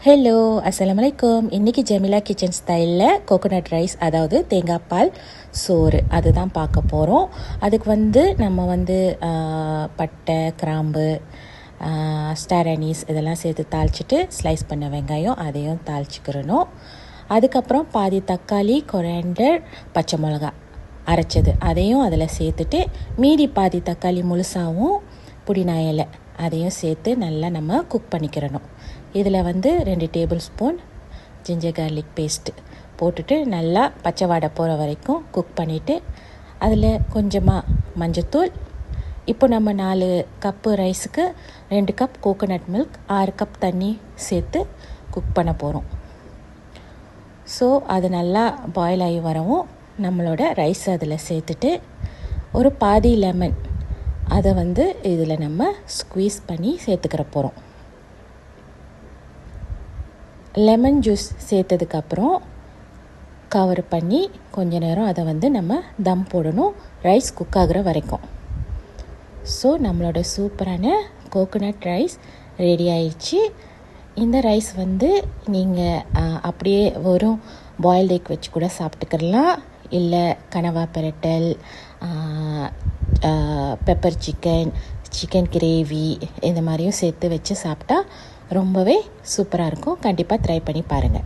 Hello, அஸ்ஸலாமலைக்கும். இன்றைக்கி Jemila kitchen ஸ்டைலில் coconut rice, அதாவது தேங்காய் பால் சோறு, அதுதான் பார்க்க போகிறோம். அதுக்கு நம்ம பட்டை, கிராம்பு, ஸ்டார் அனீஸ் இதெல்லாம் சேர்த்து தாளிச்சிட்டு ஸ்லைஸ் பண்ண வெங்காயம் அதையும் தாளிச்சிக்கிறணும். அதுக்கப்புறம் பாதி தக்காளி, கொரியாண்டர், பச்சை மிளகா அரைச்சது அதையும் அதில் சேர்த்துட்டு, மீதி பாதி தக்காளி முழுசாகவும் புதினா இலை அதையும் சேர்த்து நல்லா நம்ம குக் பண்ணிக்கிறணும். இதில் 2 table spoon ginger garlic paste போட்டுட்டு நல்லா பச்சை வாடை போகிற வரைக்கும் குக் பண்ணிவிட்டு, அதில் கொஞ்சமாக மஞ்சத்தூள். இப்போ நம்ம 4 கப்பு ரைஸுக்கு 2 கப் கோகோனட் மில்க், 6 கப் தண்ணி சேர்த்து குக் பண்ண போகிறோம். ஸோ அது நல்லா பாயில் ஆகி வரவும் நம்மளோட ரைஸ் அதில் சேர்த்துட்டு, ஒரு பாதி லெமன் அதை இதில் நம்ம ஸ்குவீஸ் பண்ணி சேர்த்துக்கிற போகிறோம். லெமன் ஜூஸ் சேர்த்ததுக்கப்புறம் கவர் பண்ணி கொஞ்ச நேரம் அதை நம்ம தம் போடணும், ரைஸ் குக் ஆகிற வரைக்கும். ஸோ நம்மளோட சூப்பரான கோகோனட் ரைஸ் ரெடி ஆயிடுச்சு. இந்த ரைஸ் நீங்கள் அப்படியே வெறும் பாயில்ட் எக் வச்சு கூட சாப்பிட்டுக்கலாம், இல்லை கனவா பிரட்டல், பெப்பர் சிக்கன், சிக்கன் கிரேவி இந்த மாதிரியும் சேர்த்து வச்சு சாப்பிட்டா ரொம்பவே சூப்பராக இருக்கும். கண்டிப்பாக ட்ரை பண்ணி பாருங்கள்.